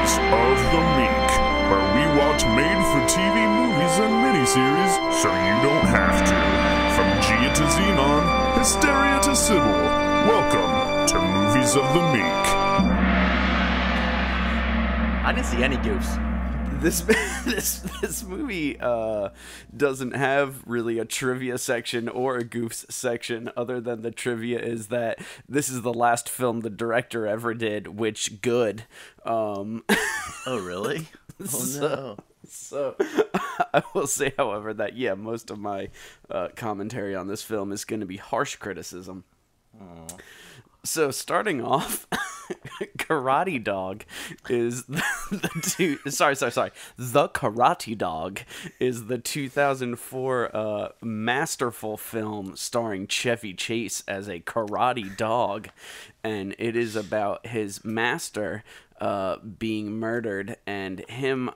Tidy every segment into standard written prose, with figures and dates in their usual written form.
Movies of the Meek, where we watch made-for-TV movies and miniseries so you don't have to. From Gia to Xenon, Hysteria to Sybil, welcome to Movies of the Meek. I didn't see any goofs. This movie doesn't have really a trivia section or a goofs section, other than the trivia is that this is the last film the director ever did, which good. Oh, really? Oh, no. So I will say, however, that, most of my commentary on this film is going to be harsh criticism. Aww. So starting off, Karate Dog is The Karate Dog is the 2004 masterful film starring Chevy Chase as a karate dog, and it is about his master being murdered and him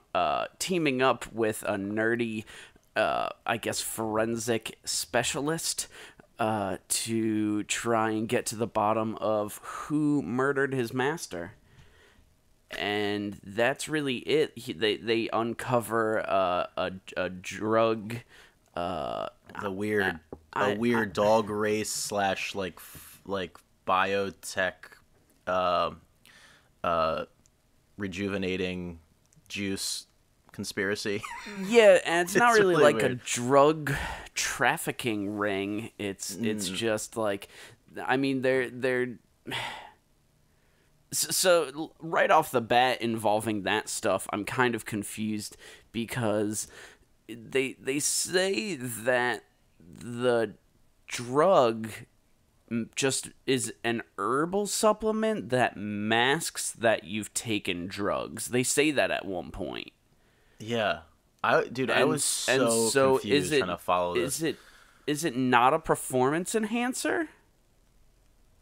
teaming up with a nerdy, forensic specialist to try and get to the bottom of who murdered his master. And that's really it. They uncover a drug. A weird dog race slash like biotech rejuvenating juice conspiracy. Yeah, and it's not really like weird. a drug trafficking ring. It's just like, I mean, they're so right off the bat involving that stuff, I'm kind of confused because they say that the drug just is an herbal supplement that masks that you've taken drugs. They say that at one point. Yeah. I was so confused trying to follow this. Is it not a performance enhancer?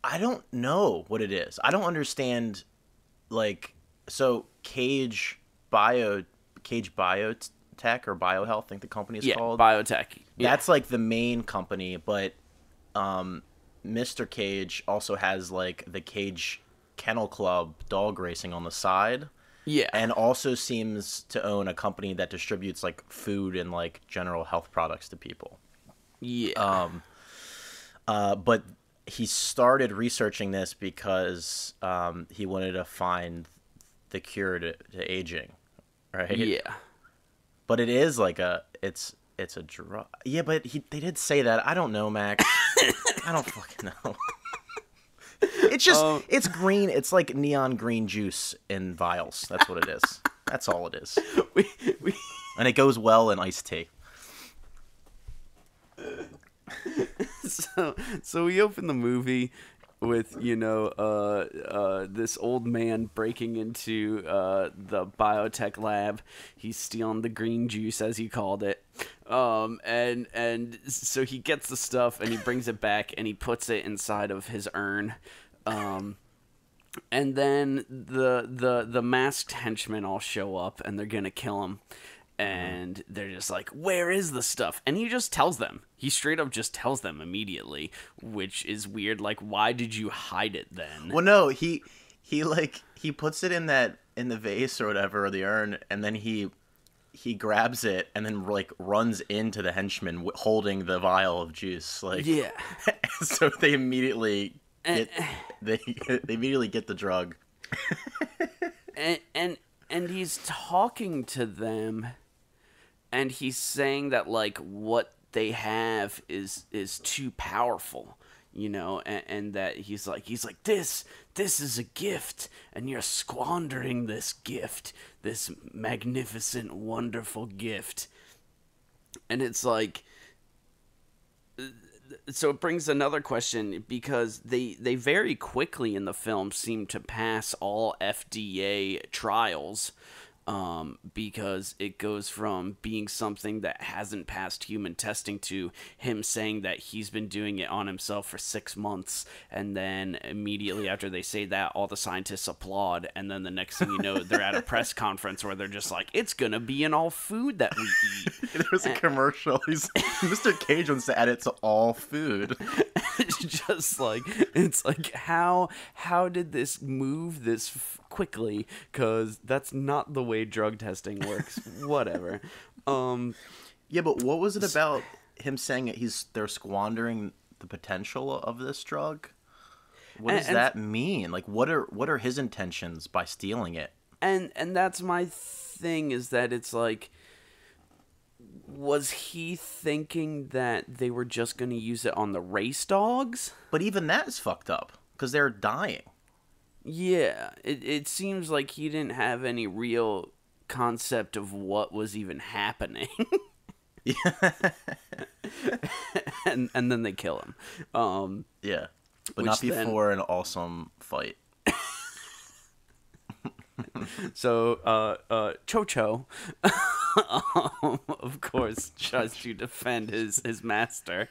I don't know what it is. I don't understand, so Cage Biotech or BioHealth, I think the company is called. Biotech. That's like the main company, but Mr. Cage also has like the Cage Kennel Club dog racing on the side. Yeah. And also seems to own a company that distributes like food and like general health products to people. Yeah. But he started researching this because he wanted to find the cure to aging, right? Yeah. But it is like it's a drug. Yeah, but they did say that. I don't know, Max. I don't fucking know. It's just, it's green. It's like neon green juice in vials. That's what it is. That's all it is. And it goes well in iced tea. So we open the movie with, this old man breaking into the biotech lab. He's stealing the green juice, as he called it. And so he gets the stuff and he brings it back and he puts it inside of his urn. And then the masked henchmen all show up and they're gonna kill him. And they're just like, where is the stuff? And he just tells them. He straight up just tells them immediately, which is weird. Like, why did you hide it then? Well, no, he puts it in the vase or whatever, or the urn, and then he grabs it and then like runs into the henchman holding the vial of juice. Like, yeah. So they immediately get they immediately get the drug. and he's talking to them. And he's saying that, like, what they have is too powerful, and that he's like, this is a gift, and you're squandering this gift, this magnificent, wonderful gift. And it's like, so it brings another question, because they very quickly in the film seem to pass all FDA trials. Because it goes from being something that hasn't passed human testing to him saying that he's been doing it on himself for 6 months, and then immediately after they say that, all the scientists applaud, and then the next thing you know, they're at a press conference where they're just like, it's gonna be in all food that we eat. There was a commercial. Mr. Cage wants to add it to all food. it's like how did this move this quickly? Because that's not the way drug testing works. Whatever. Yeah, but what was it about him saying they're squandering the potential of this drug? What does that mean? Like, what are his intentions by stealing it? And that's my thing, is that it's like, was he thinking that they were just going to use it on the race dogs? But even that is fucked up, because they're dying. Yeah, it seems like he didn't have any real concept of what was even happening. Yeah. and then they kill him. Yeah, but not before an awesome fight. So, Cho-Cho, of course, tries to defend his master.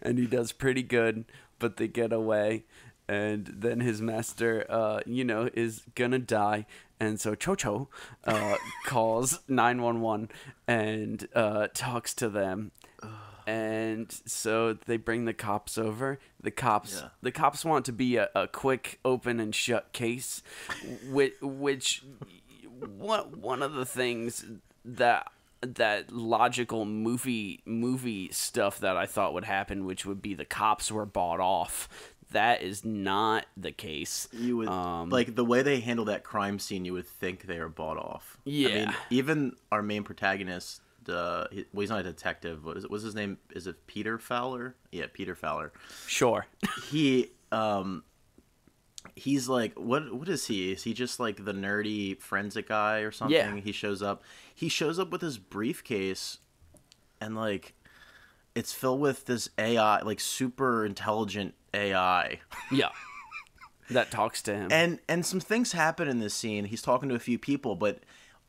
And he does pretty good, but they get away. And then his master, is gonna die. And so Cho-Cho calls 911 and talks to them. And so they bring the cops over. The cops want to be a quick open and shut case, which one of the things that logical movie stuff that I thought would happen, which would be the cops were bought off. That is not the case. You would like the way they handle that crime scene. You would think they are bought off. Yeah. I mean, even our main protagonist. He's not a detective. What's his name? Is it Peter Fowler? Yeah, Peter Fowler. Sure. He's like, what is he? Is he just like the nerdy forensic guy or something? Yeah. He shows up with his briefcase, and like, it's filled with this AI, like super intelligent AI. Yeah. That talks to him. And some things happen in this scene. He's talking to a few people, but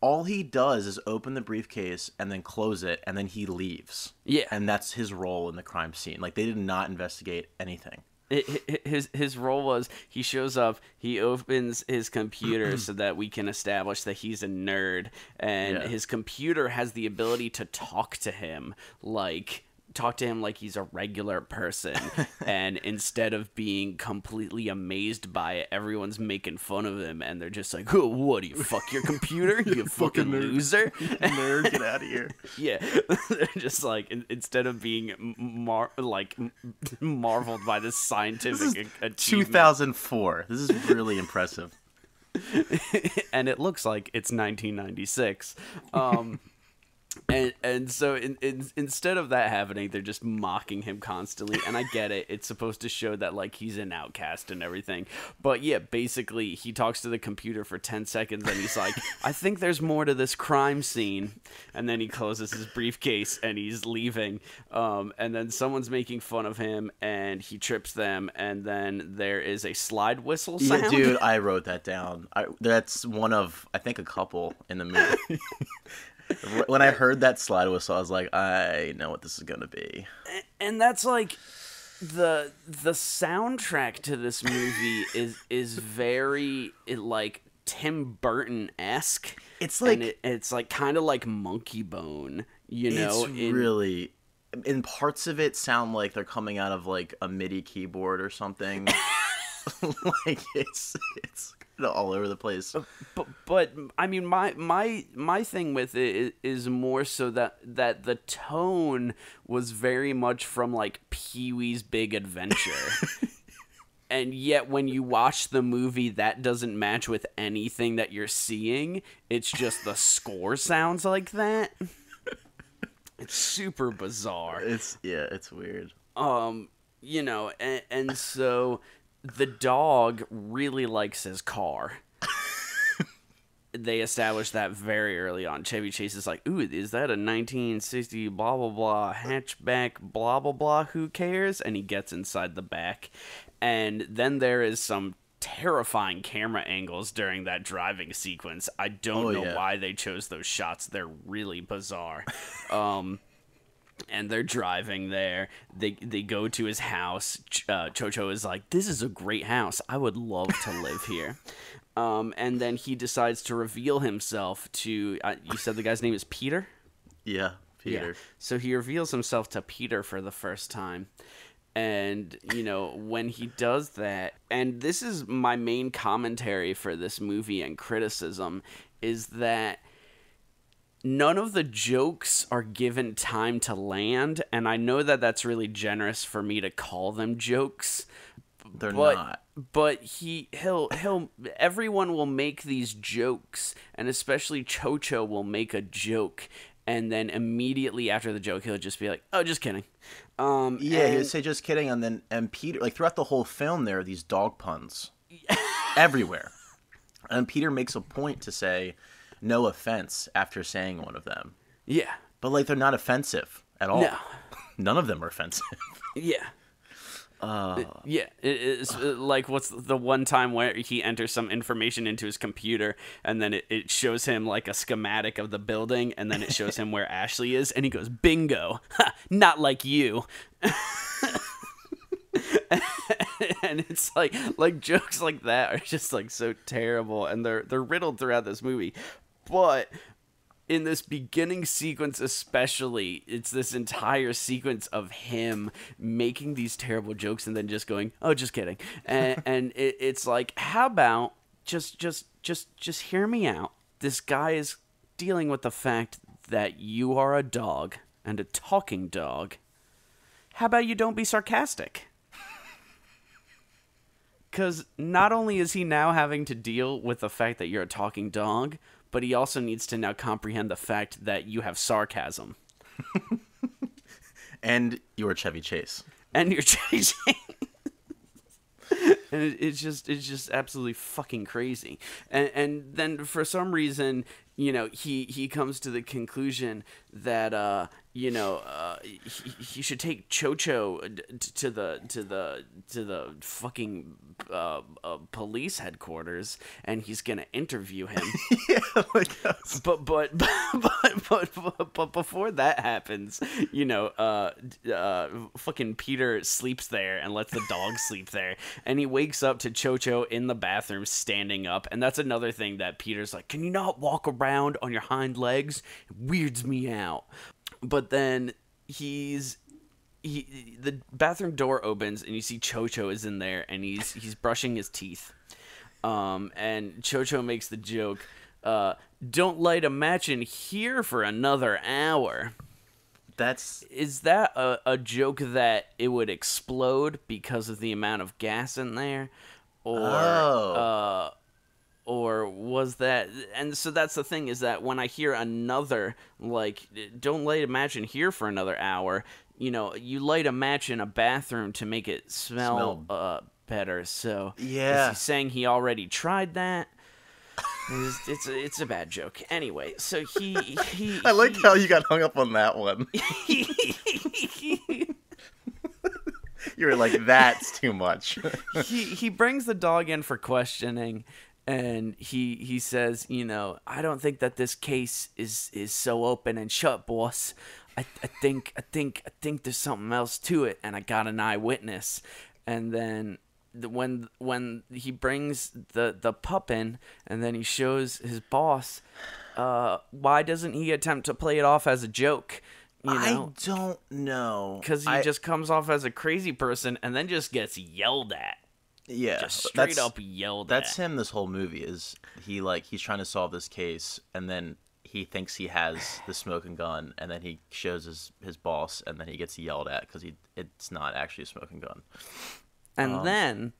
all he does is open the briefcase and then close it, and then he leaves. Yeah. And that's his role in the crime scene. Like, they did not investigate anything. His role was, he shows up, he opens his computer so that we can establish that he's a nerd, and his computer has the ability to talk to him like he's a regular person. And instead of being completely amazed by it, everyone's making fun of him, and they're just like, oh, what, do you fuck your computer, you fucking loser? Nerd, get out of here. Yeah. They're just like, instead of being marveled by this scientific achievement. 2004. This is really impressive. And it looks like it's 1996. And so instead of that happening, they're just mocking him constantly. And I get it. It's supposed to show that, like, he's an outcast and everything. But yeah, basically, he talks to the computer for 10 seconds and he's like, I think there's more to this crime scene. And then he closes his briefcase and he's leaving. And then someone's making fun of him and he trips them. And then there is a slide whistle sound. Yeah, dude, I wrote that down. That's one of, I think, a couple in the movie. When I heard that slide whistle, I was like, I know what this is gonna be. And that's like the soundtrack to this movie is very like Tim Burton-esque. It's like, and it's like kind of like Monkey Bone, you know. It's really, in parts of it sound like they're coming out of like a MIDI keyboard or something. Like it's all over the place. But I mean, my thing with it is more so that the tone was very much from like Pee-wee's Big Adventure. And yet when you watch the movie, that doesn't match with anything that you're seeing. It's just the score sounds like that. It's super bizarre. It's weird. You know, and so the dog really likes his car. They established that very early on. Chevy Chase is like, ooh, is that a 1960 blah, blah, blah hatchback blah, blah, blah, who cares? And he gets inside the back. And then there is some terrifying camera angles during that driving sequence. I don't know why they chose those shots. They're really bizarre. And they're driving there. They go to his house. Cho-Cho is like, this is a great house. I would love to live here. And then he decides to reveal himself to, you said the guy's name is Peter? Yeah, Peter. Yeah. So he reveals himself to Peter for the first time. And, you know, when he does that, and this is my main commentary for this movie and criticism, is that none of the jokes are given time to land. And I know that that's really generous for me to call them jokes. They're not. But he'll everyone will make these jokes, and especially Cho-Cho will make a joke, and then immediately after the joke he'll just be like, "Oh, just kidding." He would say just kidding, and Peter, like throughout the whole film there are these dog puns everywhere. And Peter makes a point to say no offense after saying one of them. Yeah. But like they're not offensive at all. No. None of them are offensive. Yeah. It's like what's the one time where he enters some information into his computer and then it shows him like a schematic of the building and then it shows him where Ashley is and he goes, bingo, ha, not like you. And it's like jokes like that are just like so terrible and they're riddled throughout this movie. But in this beginning sequence especially, it's this entire sequence of him making these terrible jokes and then just going, "Oh, just kidding." And it's like, how about just hear me out. This guy is dealing with the fact that you are a dog and a talking dog. How about you don't be sarcastic? Because not only is he now having to deal with the fact that you're a talking dog, but he also needs to now comprehend the fact that you have sarcasm. And you're Chevy Chase. And you're Chevy Chase. And it's just absolutely fucking crazy. And then for some reason, you know, he comes to the conclusion that he should take Cho-Cho to the fucking police headquarters, and he's gonna interview him. Yeah, like but before that happens, you know, fucking Peter sleeps there and lets the dog sleep there, and he wakes up to Cho-Cho in the bathroom standing up, and that's another thing that Peter's like, "Can you not walk around on your hind legs? It weirds me out." But then the bathroom door opens and you see Cho-Cho is in there and he's brushing his teeth. And Cho-Cho makes the joke, "Don't light a match in here for another hour." Is that a joke that it would explode because of the amount of gas in there? Or was that... And so that's the thing, is that when I hear another, like, "Don't light a match in here for another hour," you know, you light a match in a bathroom to make it smell better. So yeah. Is he saying he already tried that? It's a bad joke. Anyway, so he I like how you got hung up on that one. You were like, that's too much. He brings the dog in for questioning. And he says, you know, "I don't think that this case is so open and shut, boss. I think there's something else to it, and I got an eyewitness." And then when he brings the pup in, and then he shows his boss, why doesn't he attempt to play it off as a joke? You know? I don't know. Because he just comes off as a crazy person, and then just gets yelled at. Yeah, just straight up yelled at. That's him. This whole movie is he's trying to solve this case, and then he thinks he has the smoking gun, and then he shows his boss, and then he gets yelled at because it's not actually a smoking gun. And then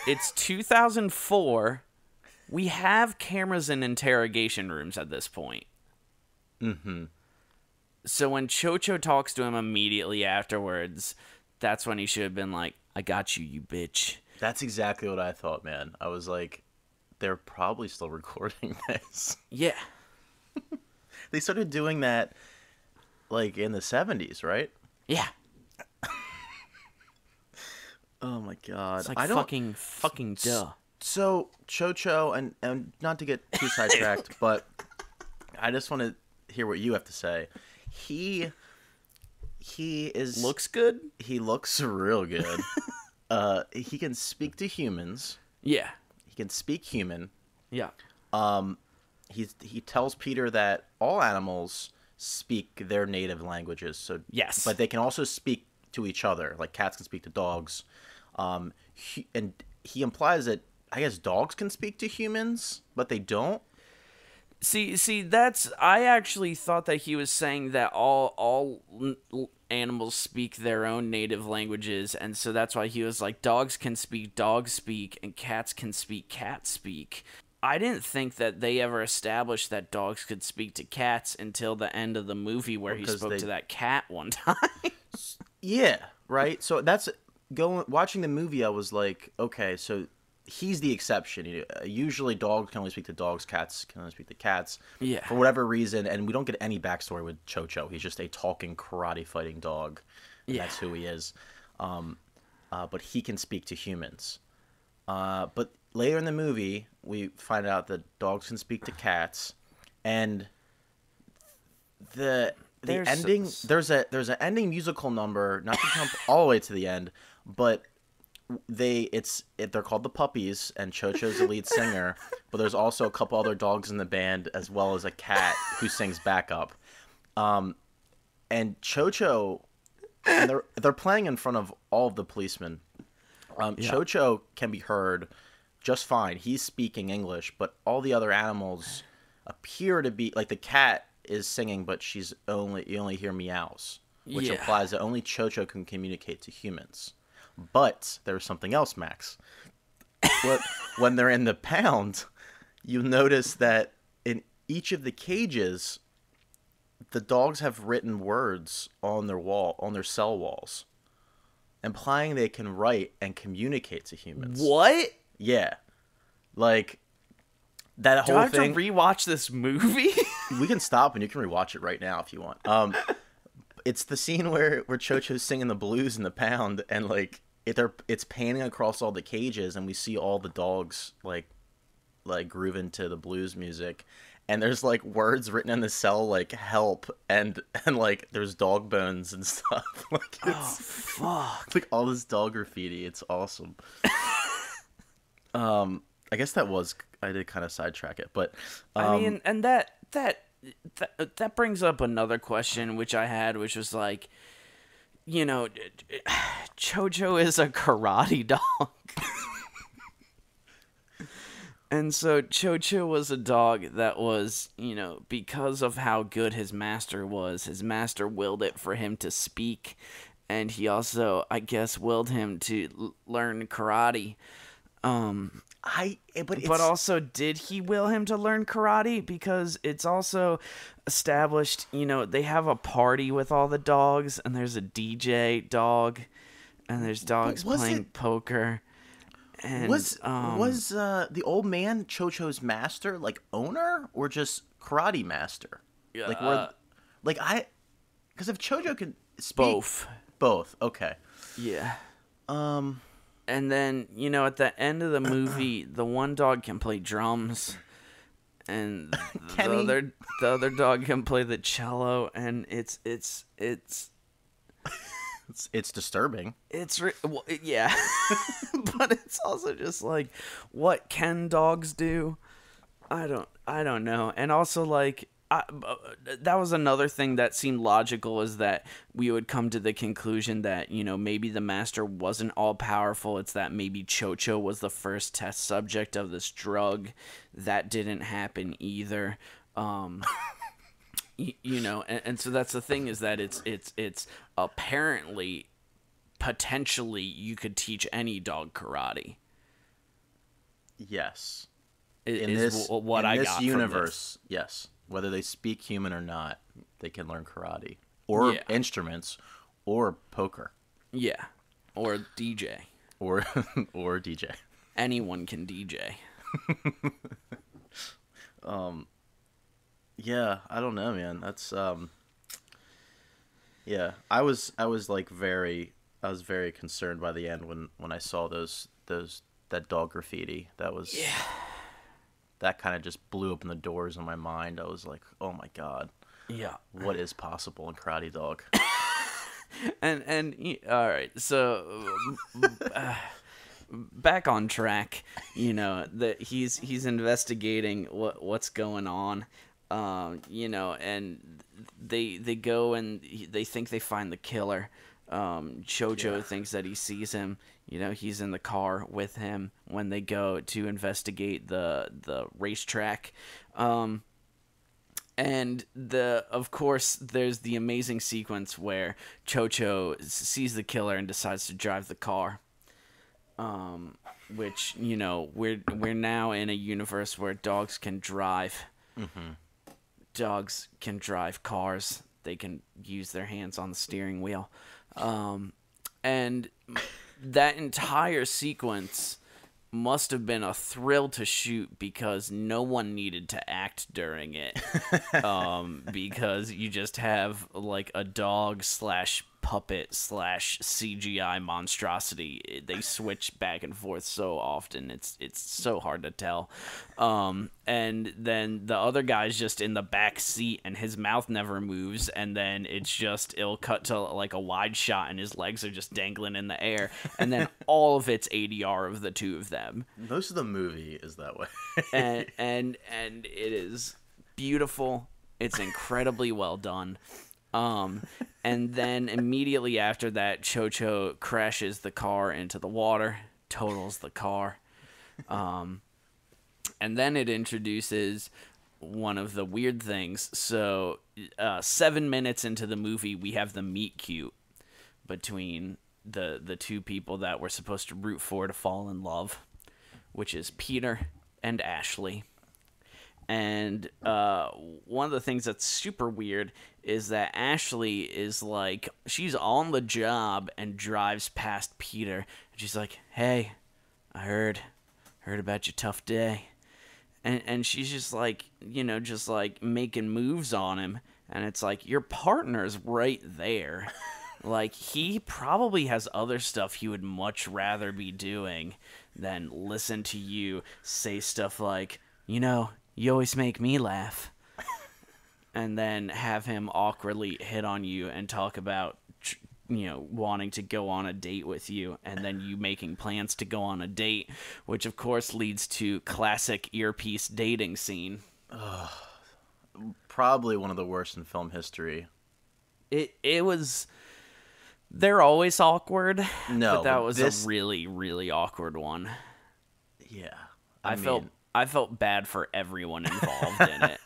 it's 2004. We have cameras in interrogation rooms at this point. Mm-hmm. So when Cho-Cho talks to him immediately afterwards, that's when he should have been like, "I got you, you bitch." That's exactly what I thought, man. I was like, they're probably still recording this. Yeah. They started doing that, like, in the 70s, right? Yeah. Oh, my God. It's like fucking duh. So, Cho-Cho, and not to get too sidetracked, but I just want to hear what you have to say. He looks good? He looks real good. He can speak to humans. Yeah. He can speak human. Yeah. He tells Peter that all animals speak their native languages. So Yes. but they can also speak to each other. Like cats can speak to dogs. And he implies that I guess dogs can speak to humans, but they don't. See, that's I actually thought that he was saying that all animals speak their own native languages, and so that's why he was like, dogs can speak dog speak, and cats can speak cat speak. I didn't think that they ever established that dogs could speak to cats until the end of the movie, where he spoke to that cat one time. Yeah, right. So that's watching the movie. I was like, okay, so he's the exception. Usually, dogs can only speak to dogs. Cats can only speak to cats. Yeah. For whatever reason, and we don't get any backstory with Cho-Cho. He's just a talking karate fighting dog. Yeah. That's who he is. But he can speak to humans. But later in the movie, we find out that dogs can speak to cats, and the ending. There's an ending musical number. Not to jump all the way to the end, but they're called the Puppies, and Cho-Cho's the lead singer, but there's also a couple other dogs in the band as well as a cat who sings backup. And Cho-Cho, and they're playing in front of all of the policemen. Cho-Cho can be heard just fine. He's speaking English, but all the other animals appear to be like the cat is singing, but you only hear meows, which implies that only Cho-Cho can communicate to humans. But there's something else, Max. When they're in the pound, you'll notice that in each of the cages, the dogs have written words on their cell walls, implying they can write and communicate to humans. What? Yeah, like that whole thing. Do I have to rewatch this movie? We can stop and you can rewatch it right now if you want. It's the scene where Cho-Cho's singing the blues in the pound, and like it's panning across all the cages, and we see all the dogs like grooving to the blues music, and there's like words written in the cell like help, and like there's dog bones and stuff. Like fuck! It's like all this dog graffiti. It's awesome. I guess I did kind of sidetrack it, but I mean, and that brings up another question which I had, which was like, Cho-Cho is a karate dog. And so Cho-Cho was a dog that was, because of how good his master willed it for him to speak. And he also, I guess, willed him to learn karate. But also, did he will him to learn karate? Because it's also established, they have a party with all the dogs, and there's a DJ dog, and there's dogs playing poker. And was the old man Cho-Cho's master, like owner, or just karate master? Yeah. Because if Cho-Cho can speak, both. Okay. Yeah. And then, at the end of the movie, the one dog can play drums, and the other dog can play the cello, and it's disturbing. Yeah, but it's also just like, what can dogs do? I don't know. And also, like, that was another thing that seemed logical, is that we would come to the conclusion that, maybe the master wasn't all powerful. It's that maybe Cho-Cho was the first test subject of this drug. That didn't happen either. And so that's the thing, is that it's apparently, potentially, you could teach any dog karate. Yes. In this universe, yes. Whether they speak human or not, they can learn karate. Or instruments. Or poker. Yeah. Or DJ. Or DJ. Anyone can DJ. Yeah, I don't know, man. That's yeah. I was very concerned by the end when I saw that dog graffiti. That kind of just blew open the doors in my mind. I was like, oh my god. Yeah. What is possible in Karate Dog? and all right, so back on track. That he's investigating what's going on. And they go and they think they find the killer. Chocho thinks that he sees him. He's in the car with him when they go to investigate the racetrack. And of course, there's the amazing sequence where Chocho sees the killer and decides to drive the car. Which we're now in a universe where dogs can drive. Mm-hmm. Dogs can drive cars. They can use their hands on the steering wheel. And that entire sequence must have been a thrill to shoot because no one needed to act during it. Because you just have like a dog / puppet / CGI monstrosity. They switch back and forth so often. It's so hard to tell. And then the other guy's just in the back seat and his mouth never moves. And then it'll cut to like a wide shot and his legs are just dangling in the air. And then all of it's ADR of the two of them. Most of the movie is that way. and it is beautiful. It's incredibly well done. And then immediately after that, Chocho crashes the car into the water, totals the car. And then it introduces one of the weird things. So, 7 minutes into the movie, we have the meet cute between the two people that we're supposed to root for to fall in love, which is Peter and Ashley. And one of the things that's super weird is that Ashley is like, she's on the job and drives past Peter. And she's like, hey, I heard about your tough day. And she's just like, just like making moves on him. And it's like, your partner's right there. Like, he probably has other stuff he would much rather be doing than listen to you say stuff like, you always make me laugh. And then have him awkwardly hit on you and talk about, wanting to go on a date with you. And then you making plans to go on a date, which of course leads to classic earpiece dating scene. Probably one of the worst in film history. It was... They're always awkward. No, but that was a really, really awkward one. Yeah. I felt bad for everyone involved in it.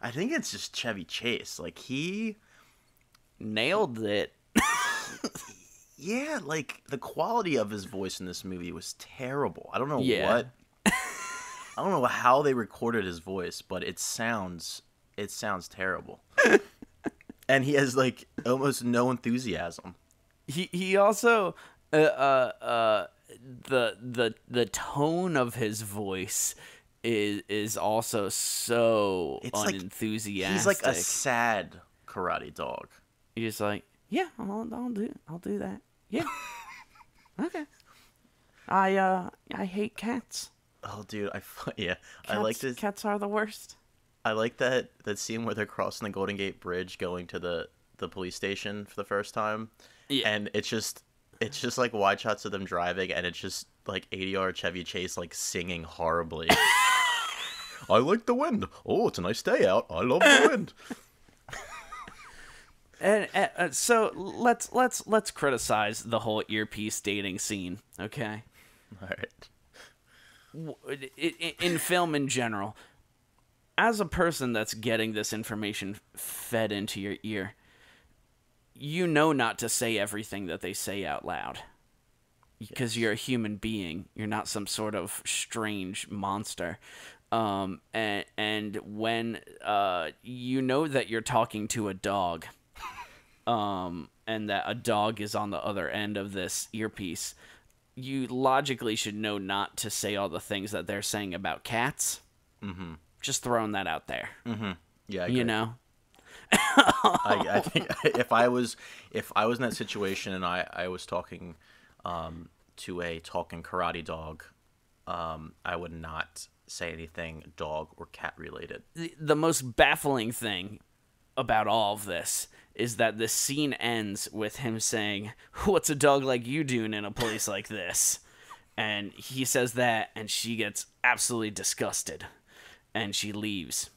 I think it's just Chevy Chase. Like, he nailed it. Yeah, like, the quality of his voice in this movie was terrible. I don't know what. I don't know how they recorded his voice, but it sounds terrible. And he has, like, almost no enthusiasm. He also the tone of his voice is also so unenthusiastic. Like, he's like a sad karate dog. He's like, yeah, I'll do that. Yeah. Okay. I hate cats. Oh, dude, I like this. Cats are the worst. I like that scene where they're crossing the Golden Gate Bridge going to the police station for the first time. Yeah. And it's just like wide shots of them driving, and it's just like ADR Chevy Chase like singing horribly. I like the wind. Oh, it's a nice day out. I love the wind. And so let's criticize the whole earpiece dating scene, okay? All right. In film in general, as a person that's getting this information fed into your ear, you know not to say everything that they say out loud. Because you're a human being. You're not some sort of strange monster. And when you know that you're talking to a dog, and that a dog is on the other end of this earpiece, you logically should know not to say all the things that they're saying about cats. Mm-hmm. Just throwing that out there. Mm-hmm. Yeah, I think if I was in that situation and I was talking to a talking karate dog, I would not say anything dog or cat related. The most baffling thing about all of this is that the scene ends with him saying, "What's a dog like you doing in a place like this?" And he says that, and she gets absolutely disgusted. and she leaves.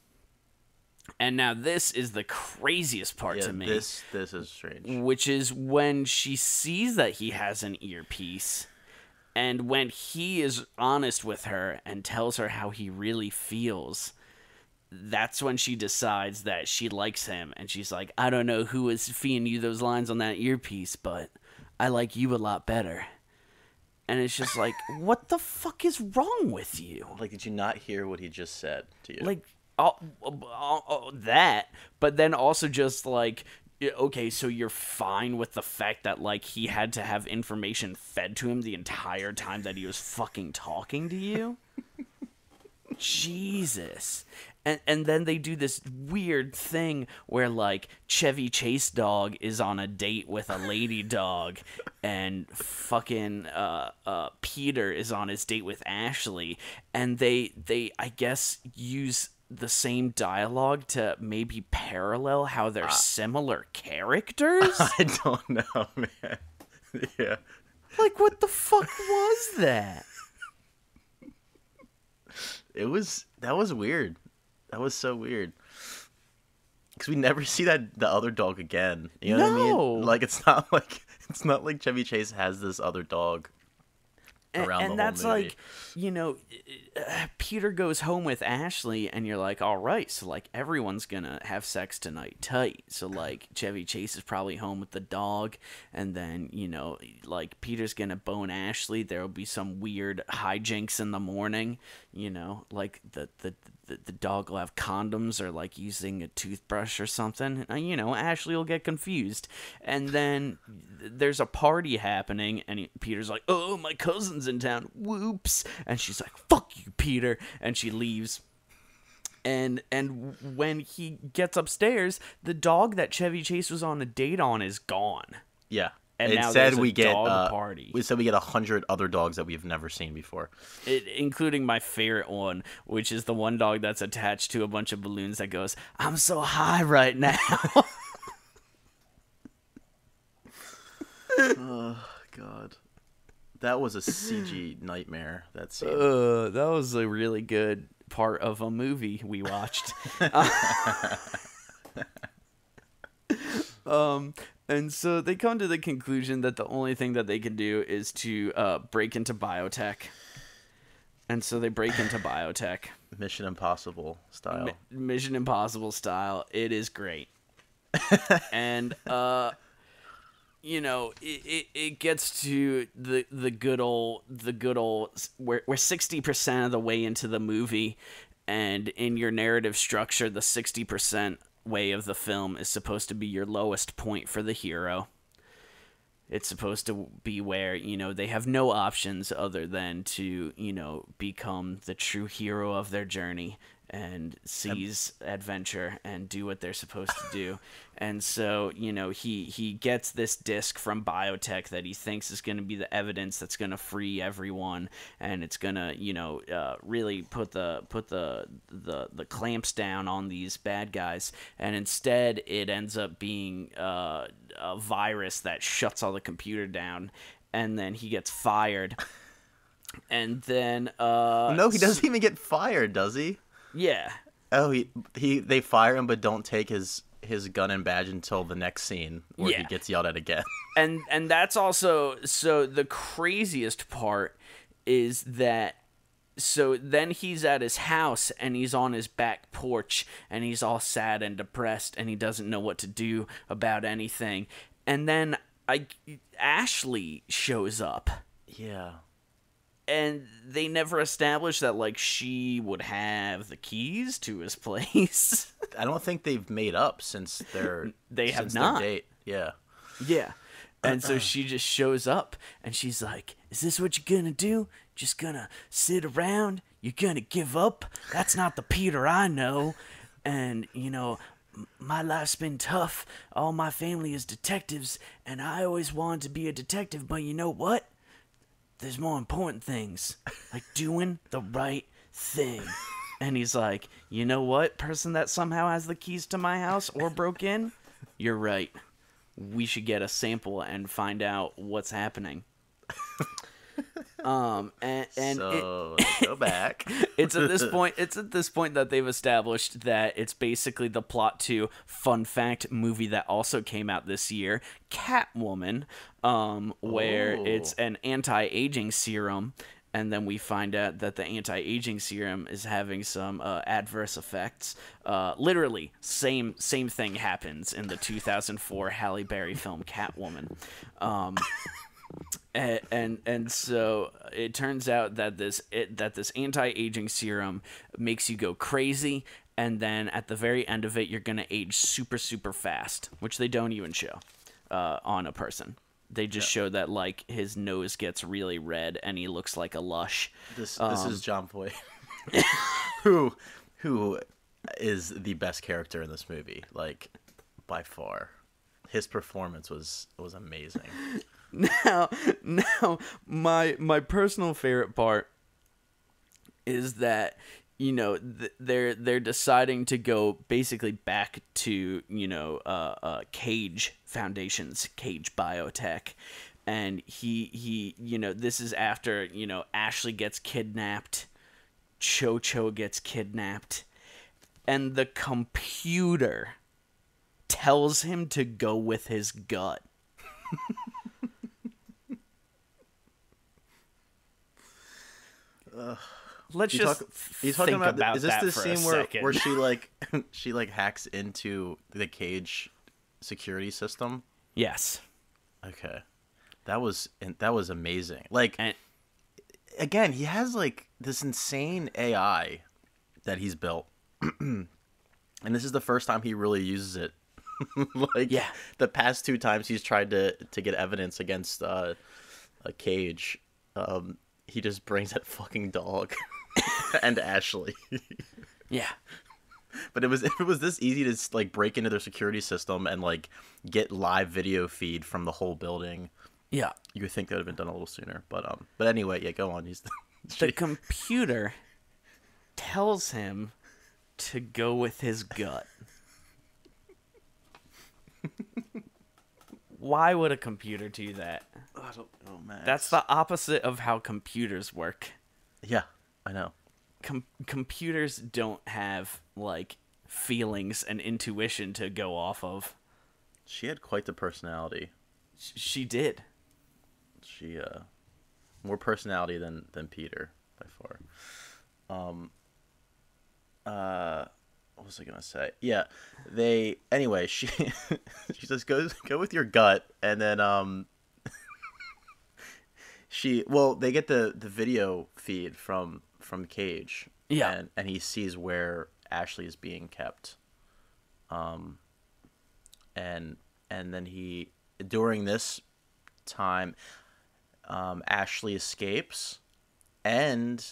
And now this is the craziest part to me. This is strange. Which is when she sees that he has an earpiece, and when he is honest with her and tells her how he really feels, that's when she decides that she likes him. And she's like, I don't know who was feeding you those lines on that earpiece, but I like you a lot better. And it's just like, what the fuck is wrong with you? Like, did you not hear what he just said to you? Like, that, but then also just like, okay, so you're fine with the fact that like he had to have information fed to him the entire time that he was fucking talking to you? Jesus. And then they do this weird thing where like Chevy Chase dog is on a date with a lady dog, and fucking Peter is on his date with Ashley, and they I guess use the same dialogue to maybe parallel how they're similar characters. I don't know, man. Yeah. Like, what the fuck was that? That was weird. That was so weird. Because we never see the other dog again. You know what I mean? Like, it's not like Chevy Chase has this other dog around and the that's whole movie. like, you know, Peter goes home with Ashley, and you're like, all right, so like everyone's gonna have sex tonight, tight. So like Chevy Chase is probably home with the dog, and then, you know, like Peter's gonna bone Ashley. There'll be some weird hijinks in the morning, you know, like the dog will have condoms or like using a toothbrush or something. You know, Ashley will get confused, and then there's a party happening, and Peter's like, oh, my cousin's in town, whoops, and she's like, fuck you, Peter, and she leaves. And when he gets upstairs, the dog that Chevy Chase was on a date on is gone. Yeah. And it now said there's a we get dog party. We said we get 100 other dogs that we've never seen before, including my favorite one, which is the one dog that's attached to a bunch of balloons that goes, I'm so high right now. Oh God, that was a CG nightmare. That scene. That was a really good part of a movie we watched. And so they come to the conclusion that the only thing that they can do is to break into biotech. And so they break into biotech. Mission Impossible style. Mission Impossible style. It is great. And you know, it gets to the good old we're 60% of the way into the movie, and in your narrative structure, the 60% way of the film is supposed to be your lowest point for the hero. It's supposed to be where, you know, they have no options other than to, you know, become the true hero of their journey and seize adventure and do what they're supposed to do. And so, you know, he gets this disc from biotech that he thinks is going to be the evidence that's going to free everyone, and it's going to, you know, really put the clamps down on these bad guys. And instead it ends up being a virus that shuts all the computer down, and then he gets fired. And then no, he doesn't even get fired, does he? Yeah. Oh, they fire him, but don't take his gun and badge until the next scene where he gets yelled at again. And that's also, so the craziest part is that, so then he's at his house and he's on his back porch and he's all sad and depressed and he doesn't know what to do about anything. And then Ashley shows up. Yeah. And they never established that, like, she would have the keys to his place. I don't think they've made up since their their date. Yeah. Yeah. And so she just shows up, and she's like, is this what you're gonna do? Just gonna sit around? You're gonna give up? That's not the Peter I know. And, you know, my life's been tough. All my family is detectives, and I always wanted to be a detective, but you know what? There's more important things, like doing the right thing. And he's like, you know what, person that somehow has the keys to my house or broke in? You're right. We should get a sample and find out what's happening. So go back. It's at this point. It's at this point that they've established that it's basically the plot to, fun fact, movie that also came out this year, Catwoman, where it's an anti-aging serum, and then we find out that the anti-aging serum is having some adverse effects. Literally, same thing happens in the 2004 Halle Berry film Catwoman. And so it turns out that this anti-aging serum makes you go crazy, and then at the very end of it, you're gonna age super super fast, which they don't even show on a person. They just show that like his nose gets really red and he looks like a lush. This is John Boy, who is the best character in this movie, like by far. His performance was amazing. Now, my personal favorite part is that, you know, they're deciding to go basically back to, you know, Cage Foundation's Cage Biotech, and he you know, this is after, you know, Ashley gets kidnapped, Cho gets kidnapped, and the computer tells him to go with his gut. Let's just think about is this that the for scene a where second. she like hacks into the Cage security system? Yes. Okay. That was amazing. Like, again, he has like this insane AI that he's built. And this is the first time he really uses it. Like, yeah. The past two times he's tried to get evidence against a Cage, he just brings that fucking dog and Ashley. Yeah. But if it was this easy to like break into their security system and like get live video feed from the whole building, yeah, you would think that would have been done a little sooner. But anyway, yeah, go on. The computer tells him to go with his gut. Why would a computer do that? I don't know, man. That's the opposite of how computers work. Yeah, I know. Computers don't have like feelings and intuition to go off of. She had quite the personality. She did. She more personality than Peter by far. What was I gonna say? Yeah, she she says go with your gut, and then they get the video feed from Cage. Yeah. And he sees where Ashley is being kept. And then during this time, Ashley escapes, and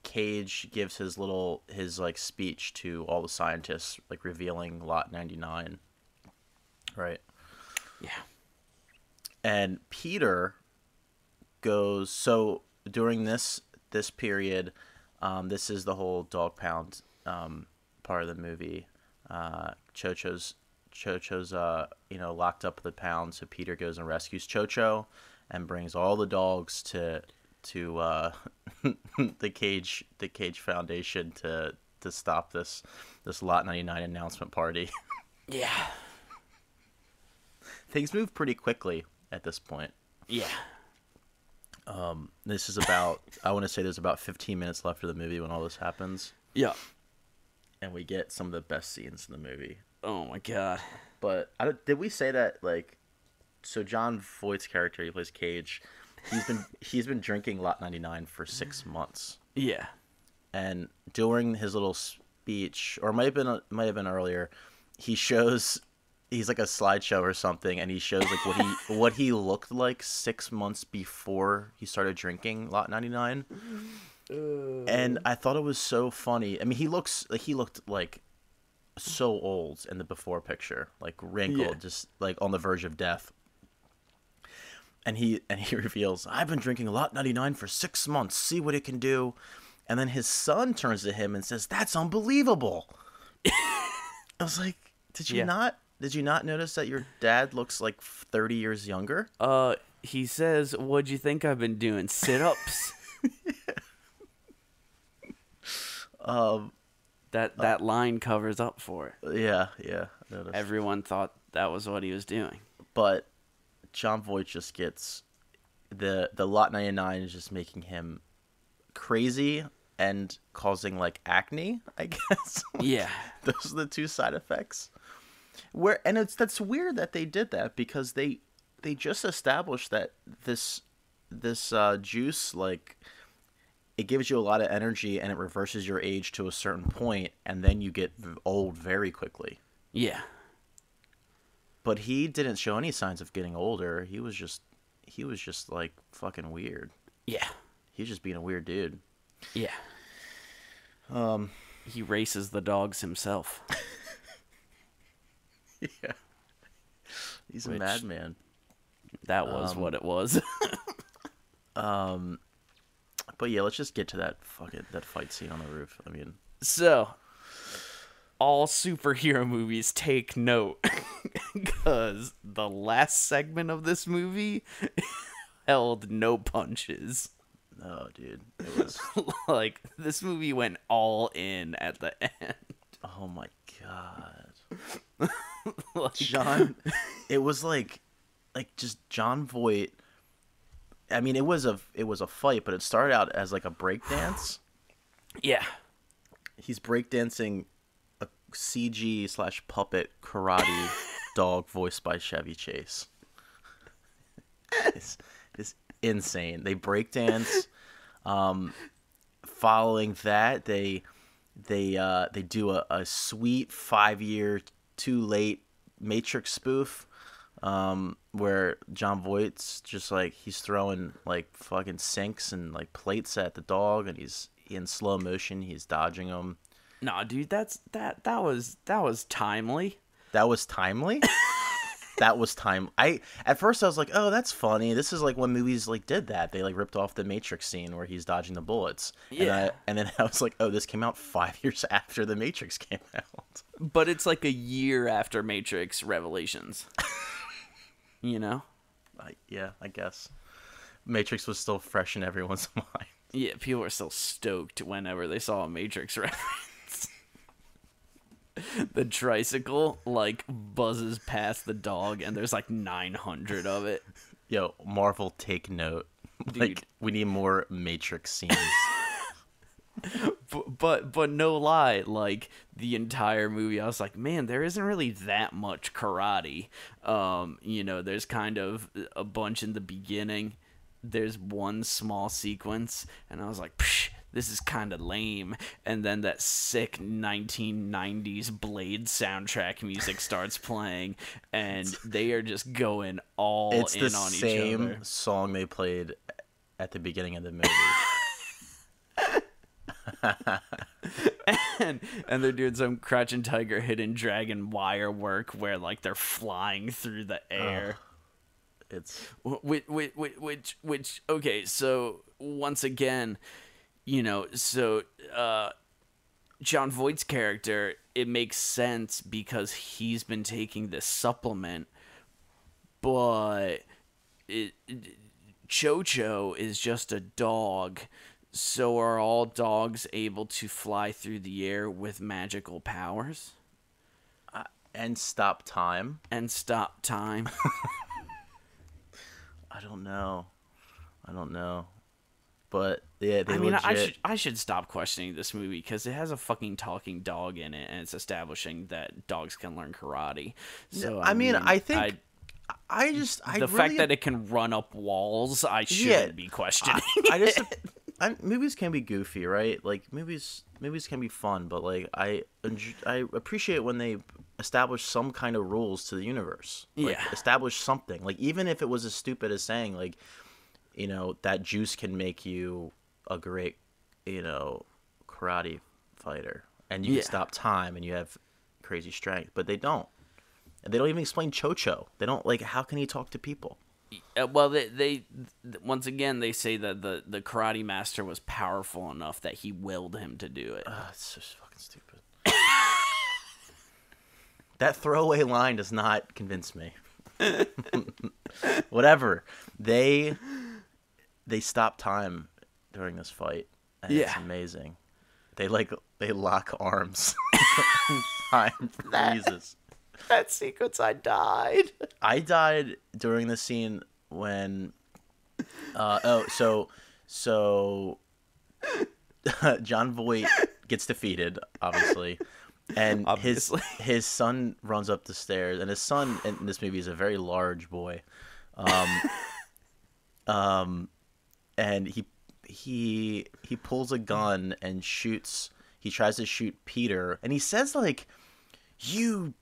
Cage gives his like speech to all the scientists, like revealing Lot 99. Right. Yeah. And Peter goes, so during this period, this is the whole dog pound part of the movie. Chocho's locked up in the pound, so Peter goes and rescues Chocho and brings all the dogs to the Cage Foundation to stop this Lot 99 announcement party. Yeah. Things move pretty quickly at this point. Yeah. This is about, I want to say there's about 15 minutes left of the movie when all this happens. Yeah. And we get some of the best scenes in the movie. Oh my god. But did we say that, like, so John Voight's character, he plays Cage, he's been drinking Lot 99 for 6 months. Yeah. And during his little speech, or might have been earlier, he's like a slideshow or something, and he shows like what he looked like 6 months before he started drinking Lot 99. And I thought it was so funny. I mean, he looked like so old in the before picture, like wrinkled, just like on the verge of death. And he reveals, "I've been drinking Lot 99 for 6 months. See what it can do." And then his son turns to him and says, "That's unbelievable." I was like, Did you not notice that your dad looks like 30 years younger? he says, "What'd you think I've been doing? Sit-ups." That line covers up for it. Yeah. Everyone thought that was what he was doing. But Jon Voight just gets the Lot 99 is just making him crazy and causing like acne, I guess. Yeah. Those are the two side effects. That's weird that they did that, because they just established that this juice, like, it gives you a lot of energy and it reverses your age to a certain point, and then you get old very quickly. Yeah. But he didn't show any signs of getting older. He was just like fucking weird. Yeah. He was just being a weird dude. Yeah. He races the dogs himself. Yeah. He's a madman. That was what it was. But yeah, let's just get to that fight scene on the roof. I mean, so all superhero movies take note, because the last segment of this movie held no punches. No, dude, it was like, this movie went all in at the end. Oh my god. John, it was like just Jon Voight. I mean, it was a fight, but it started out as like a break dance. Yeah. He's breakdancing a CG/puppet karate dog voiced by Chevy Chase. It's insane. They breakdance. Following that, they do a sweet 5-year too late Matrix spoof, where Jon Voight's just like, he's throwing like fucking sinks and like plates at the dog, and he's in slow motion, he's dodging them. Nah, dude, that was timely. That was timely. That was time. At first I was like, oh, that's funny. This is like when movies like did that. They like ripped off the Matrix scene where he's dodging the bullets. Yeah. And then I was like, oh, this came out 5 years after the Matrix came out. But it's like a year after Matrix Revelations. You know? Yeah, I guess. Matrix was still fresh in everyone's mind. Yeah, people were still stoked whenever they saw a Matrix reference. The tricycle like buzzes past the dog, and there's like 900 of it. Yo, Marvel, take note. Dude. Like, we need more Matrix scenes. but no lie, like the entire movie, I was like, man, there isn't really that much karate. You know, there's kind of a bunch in the beginning. There's one small sequence, and I was like, psh, this is kind of lame. And then that sick 1990s Blade soundtrack music starts playing, and they are just going all in on each other. It's the same song they played at the beginning of the movie. and they're doing some Crouching Tiger, Hidden Dragon wire work where like they're flying through the air. It's which okay, so once again, you know, so Jon Voight's character, it makes sense because he's been taking this supplement, but Cho-Cho is just a dog. So are all dogs able to fly through the air with magical powers? And stop time? And stop time. I don't know. But yeah, I mean, I should stop questioning this movie because it has a fucking talking dog in it, and it's establishing that dogs can learn karate. So I mean, I think the fact that it can run up walls, I shouldn't be questioning. Movies can be goofy, right? Like movies can be fun, but like I appreciate when they establish some kind of rules to the universe. Like, establish something. Like, even if it was as stupid as saying, like, you know, that juice can make you a great, you know, karate fighter, and you can stop time, and you have crazy strength. But they don't. And they don't even explain Cho-Cho. They don't, like, how can he talk to people? Well, they once again, they say that the karate master was powerful enough that he willed him to do it. It's just fucking stupid. That throwaway line does not convince me. Whatever. They stop time during this fight, and it's amazing. They lock arms. Time freezes. That sequence, I died. I died during the scene when so John Voight gets defeated, obviously. And his son runs up the stairs, and his son in this movie is a very large boy. And he pulls a gun and shoots. He tries to shoot Peter, and he says like, "You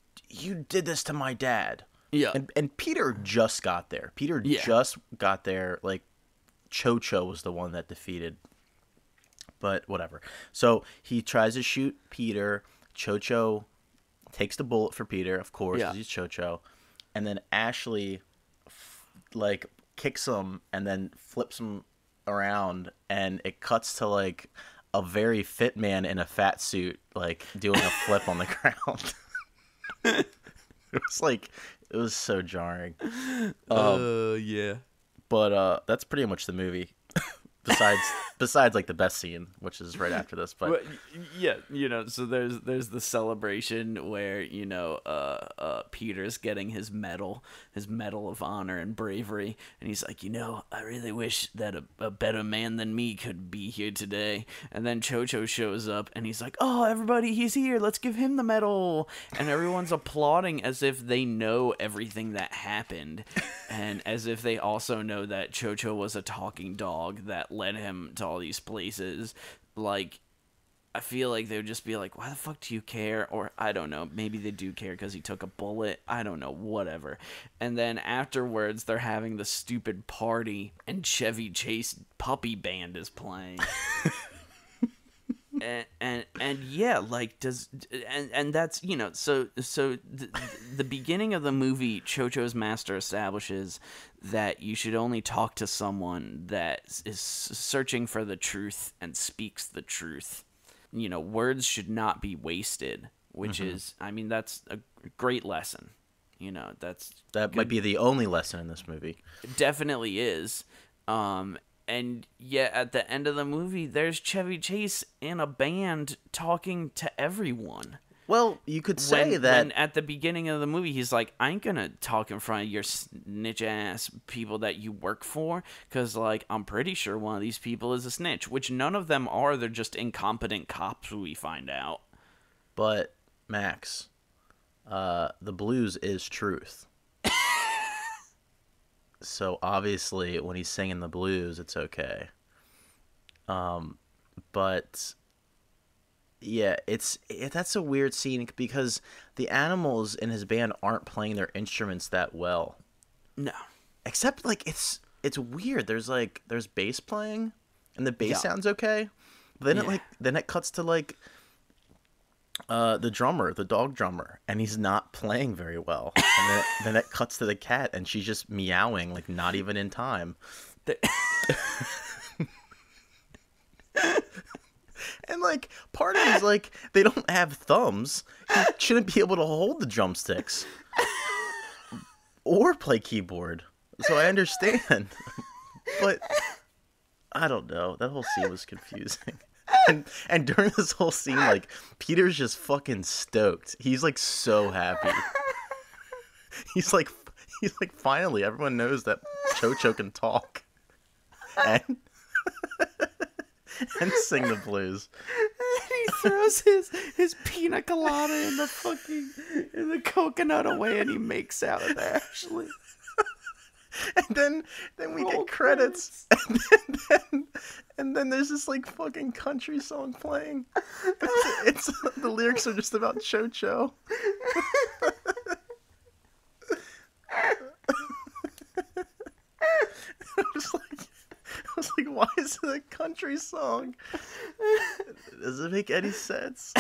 did this to my dad." Yeah. And Peter just got there. Just got there. Like, Cho-Cho was the one that defeated. But whatever. So he tries to shoot Peter. Cho-Cho takes the bullet for Peter, of course, because he's Cho-Cho. And then Ashley, kicks him and then flips him around. And it cuts to, a very fit man in a fat suit, doing a flip on the ground. It was so jarring. Yeah. But that's pretty much the movie. Besides the best scene, which is right after this, but yeah, so there's the celebration where Peter's getting his medal of honor and bravery, and he's like, I really wish that a better man than me could be here today. And then Cho-Cho shows up, and he's like, oh, everybody, he's here, let's give him the medal. And everyone's applauding as if they know everything that happened, and as if they also know that Cho-Cho was a talking dog that led him to all these places. I feel like they would just be like, why the fuck do you care? Or I don't know, maybe they do care because he took a bullet, I don't know, whatever. And then afterwards they're having the stupid party and Chevy Chase puppy band is playing. and yeah, that's, so the beginning of the movie, Cho-Cho's master establishes that you should only talk to someone that is searching for the truth and speaks the truth. Words should not be wasted, which is, that's a great lesson. That might be the only lesson in this movie. It definitely is. And yet at the end of the movie, there's Chevy Chase in a band talking to everyone. Well, you could say that... When at the beginning of the movie, he's like, I ain't gonna talk in front of your snitch-ass people that you work for, because, I'm pretty sure one of these people is a snitch, which none of them are. They're just incompetent cops, we find out. But, Max, the blues is truth. So, obviously, when he's singing the blues, it's okay. But... yeah, that's a weird scene because the animals in his band aren't playing their instruments that well. No. Except it's weird. There's bass playing and the bass sounds okay. But then it cuts to the drummer, the dog drummer, and he's not playing very well. And then it cuts to the cat and she's just meowing not even in time. And, part of me is they don't have thumbs. He shouldn't be able to hold the drumsticks. Or play keyboard. So I understand. But, I don't know. That whole scene was confusing. And during this whole scene, Peter's just fucking stoked. He's, so happy. He's like, finally, everyone knows that Cho-Cho can talk. And sing the blues. He throws his pina colada in the coconut away, and he makes out with Ashley. And then we get credits. And then there's this fucking country song playing. It's the lyrics are just about Cho-Cho. I was like, why is it a country song? Does it make any sense?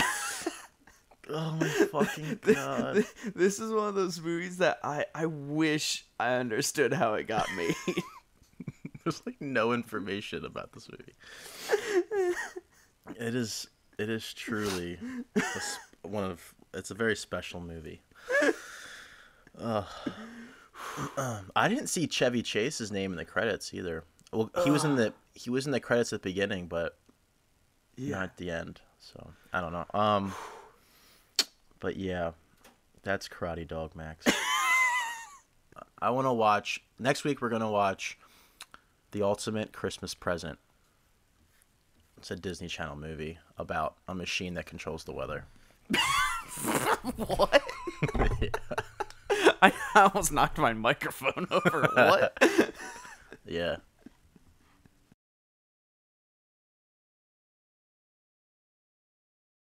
Oh my fucking god. This is one of those movies that I wish I understood how it got made. There's no information about this movie. It is truly it's a very special movie. I didn't see Chevy Chase's name in the credits either. Well, he was in the credits at the beginning, but not at the end. So I don't know. But yeah, that's Karate Dog, Max. I want to watch next week. We're gonna watch The Ultimate Christmas Present. It's a Disney Channel movie about a machine that controls the weather. What? Yeah. I almost knocked my microphone over. What? Yeah.